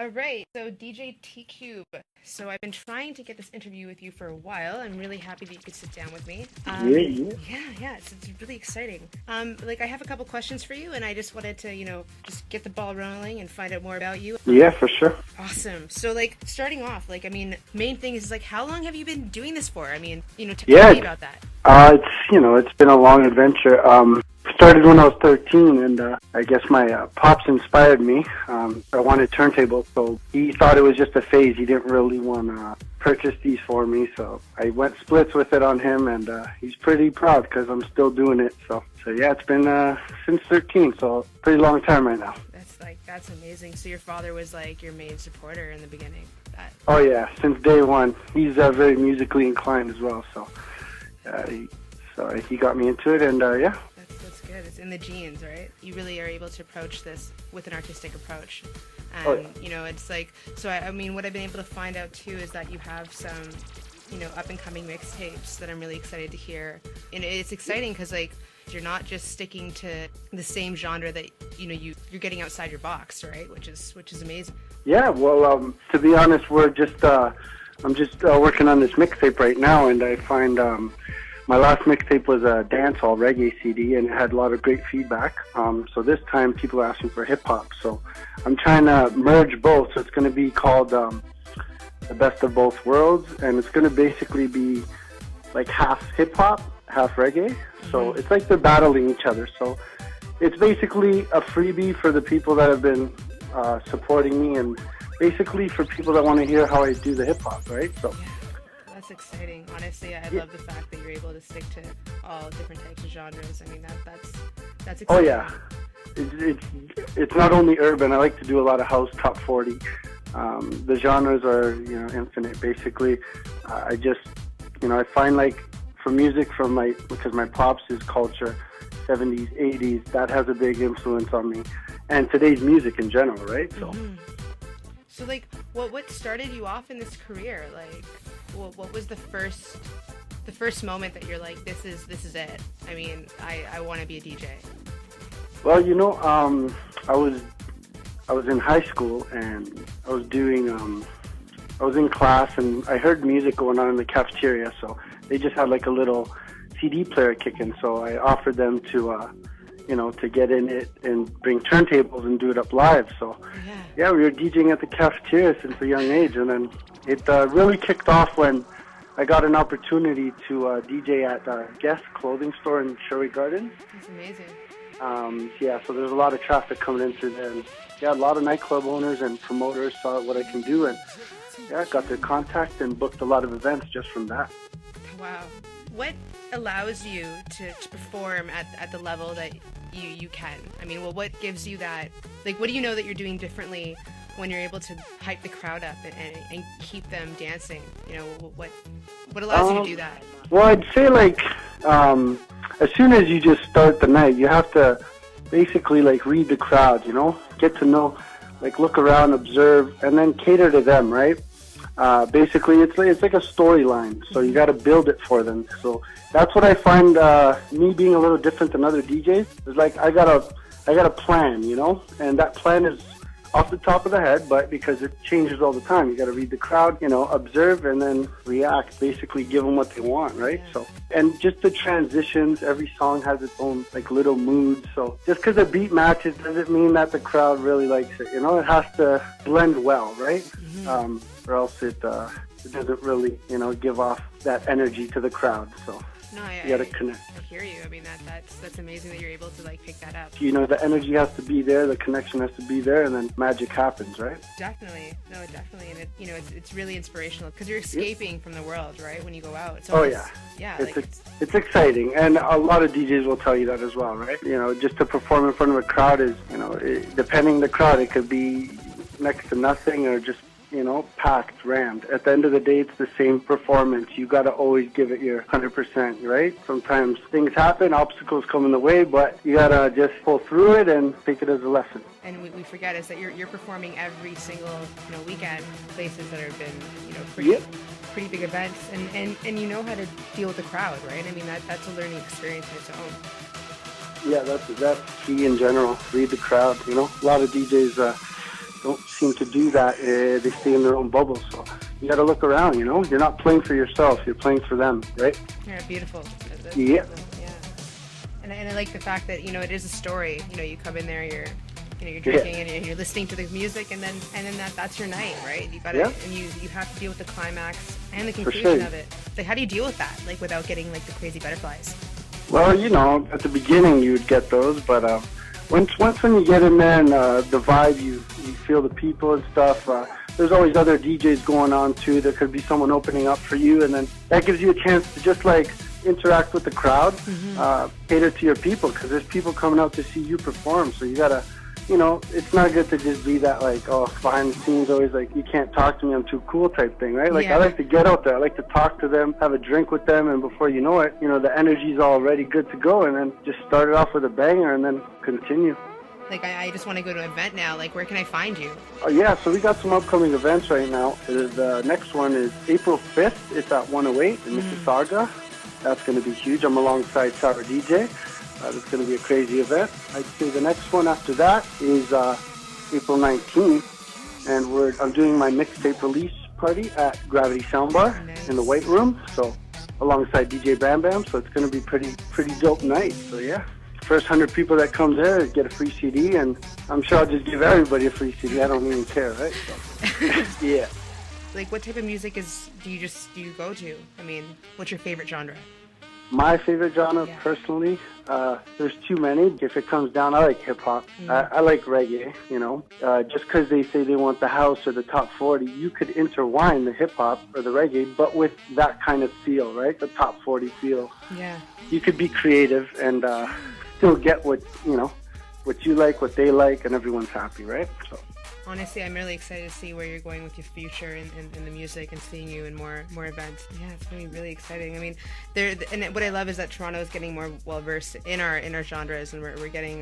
All right, so DJ TcubeD. So I've been trying to get this interview with you for a while. I'm really happy that you could sit down with me. Yeah. Yeah, it's really exciting. I have a couple questions for you, and I just wanted to, just get the ball rolling and find out more about you. Yeah, for sure. Awesome. So, starting off, main thing is, how long have you been doing this for? Tell me about that. It's been a long adventure. Started when I was 13, and I guess my pops inspired me. I wanted turntables, so he thought it was just a phase. He didn't really want to purchase these for me, so I went splits with it on him, and he's pretty proud because I'm still doing it. So yeah, it's been since 13, so pretty long time right now. That's amazing. So your father was your main supporter in the beginning. Oh yeah, since day one. He's very musically inclined as well, so he got me into it, and yeah. That's good. It's in the genes, right? You really are able to approach this with an artistic approach. And, it's so what I've been able to find out too is that you have some, up and coming mixtapes that I'm really excited to hear. And it's exciting because, you're not just sticking to the same genre that, you're getting outside your box, right? Which is amazing. Yeah, well, to be honest, I'm just working on this mixtape right now, and I find, my last mixtape was a dancehall reggae CD, and it had a lot of great feedback. So this time, people are asking for hip-hop. So I'm trying to merge both. So it's going to be called The Best of Both Worlds, and it's going to basically be half hip-hop, half reggae. So it's they're battling each other. So it's basically a freebie for the people that have been supporting me, and basically for people that want to hear how I do the hip-hop, right? So. Yeah. That's exciting. Honestly, I love the fact that you're able to stick to all different types of genres. That's exciting. Oh yeah, it's not only urban. I like to do a lot of house, top 40. The genres are infinite. Basically, I find for music because my pops is culture, 70s, 80s. That has a big influence on me, and today's music in general, right? So. Mm-hmm. So what started you off in this career? What was the first moment that you're this is it? I want to be a DJ. Well, I was in high school, and I was in class, and I heard music going on in the cafeteria, so they just had a little CD player kicking, so I offered them to get in it and bring turntables and do it up live. So yeah, we were DJing at the cafeteria since a young age, and then it really kicked off when I got an opportunity to DJ at Guess clothing store in CHRY Gardens. That's amazing. So there's a lot of traffic coming in through there, and a lot of nightclub owners and promoters saw what I can do, and got their contact and booked a lot of events just from that. Wow. What allows you to perform at the level that you can? What gives you that, what do you know that you're doing differently when you're able to hype the crowd up and keep them dancing? What allows you to do that? Well, I'd say as soon as you just start the night, you have to basically read the crowd, get to know, look around, observe, and then cater to them, right? Basically, it's like a storyline, so you got to build it for them. So that's what I find me being a little different than other DJs. Is I got a plan, and that plan is off the top of the head, but because it changes all the time, you got to read the crowd, observe, and then react. Basically, give them what they want, right? So, and just the transitions. Every song has its own little mood. So just because the beat matches doesn't mean that the crowd really likes it. It has to blend well, right? Mm-hmm. Or else it doesn't really, give off that energy to the crowd. So you got to connect. I hear you. That's amazing that you're able to pick that up. The energy has to be there, the connection has to be there, and then magic happens, right? Definitely. No, definitely. And it's really inspirational because you're escaping from the world, right? When you go out. So it's exciting, and a lot of DJs will tell you that as well, right? Just to perform in front of a crowd is, depending on the crowd, it could be next to nothing or just packed, rammed. At the end of the day, it's the same performance. You got to always give it your 100%, right? Sometimes things happen, obstacles come in the way, but you got to just pull through it and take it as a lesson. And we forget is that you're performing every single weekend, places that have been pretty big events, and you know how to deal with the crowd, right? That's a learning experience in its own. Yeah, that's key in general. Read the crowd. A lot of DJs don't seem to do that. They stay in their own bubble. So you got to look around, you know. You're not playing for yourself. You're playing for them, right? Yeah, beautiful. That's yeah. Yeah. And I like the fact that, you know, it is a story. You know, you come in there, you're drinking and you're listening to the music, and then that's your night, right? You gotta and you have to deal with the climax and the conclusion of it. Like, how do you deal with that, like, without getting like the crazy butterflies? Well, you know, at the beginning you would get those, but once when you get in there and the vibe, you feel the people and stuff. There's always other DJs going on too. There could be someone opening up for you, and then that gives you a chance to just like interact with the crowd, cater to your people, because there's people coming out to see you perform. So you gotta, you know, it's not good to just be that like, oh, behind the scenes, always like, you can't talk to me, I'm too cool type thing, right? Like, I like to get out there, I like to talk to them, have a drink with them, and before you know it, you know, the energy's already good to go, and then just start it off with a banger and then continue. Like, I just want to go to an event now. Like, where can I find you? Oh, yeah, so we got some upcoming events right now. The next one is April 5th. It's at 108 in Mississauga. That's going to be huge. I'm alongside Sarah DJ. It's going to be a crazy event. I'd say the next one after that is April 19th, and I'm doing my mixtape release party at Gravity Soundbar in the White Room. So alongside DJ Bam Bam. So it's going to be pretty dope night. So yeah. First 100 people that come there get a free CD, and I'm sure I'll just give everybody a free CD. I don't even care, right? So, yeah. Like, what type of music do you go to? I mean, what's your favorite genre? My favorite genre, personally, there's too many. If it comes down, I like hip-hop. I like reggae, you know. Just because they say they want the house or the top 40, you could intertwine the hip-hop or the reggae, but with that kind of feel, right? The top 40 feel. Yeah. You could be creative and still get what you like, what they like, and everyone's happy, right? So. Honestly, I'm really excited to see where you're going with your future in the music and seeing you in more events. Yeah, it's going to be really exciting. I mean, and what I love is that Toronto is getting more well-versed in our genres, and we're getting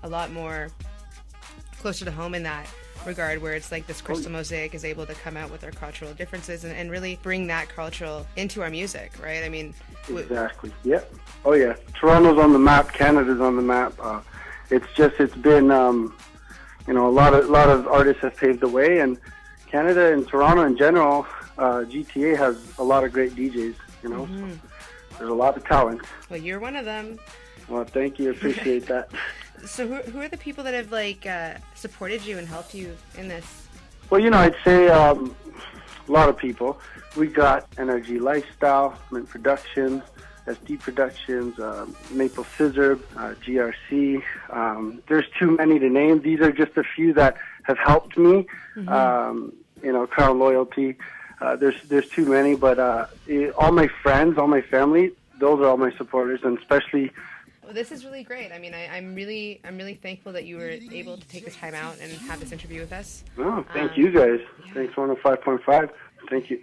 a lot more closer to home in that regard, where it's like this crystal mosaic is able to come out with our cultural differences and really bring that cultural into our music, right? I mean... Exactly, yeah. Oh, yeah. Toronto's on the map. Canada's on the map. It's been... you know, a lot of artists have paved the way, and Canada and Toronto in general, GTA has a lot of great DJs, you know. So there's a lot of talent. Well, you're one of them. Well, thank you. Appreciate that. So who are the people that have, like, supported you and helped you in this? Well, you know, I'd say a lot of people. We got NRG Lifestyle, Mint Productions, SD Productions, Maple Scissor, GRC. There's too many to name. These are just a few that have helped me. You know, Crown Loyalty. There's too many, but all my friends, all my family, those are all my supporters, and especially. Well, this is really great. I mean, I'm really thankful that you were able to take the time out and have this interview with us. Oh, thank you guys. Yeah. Thanks, 105.5. Thank you.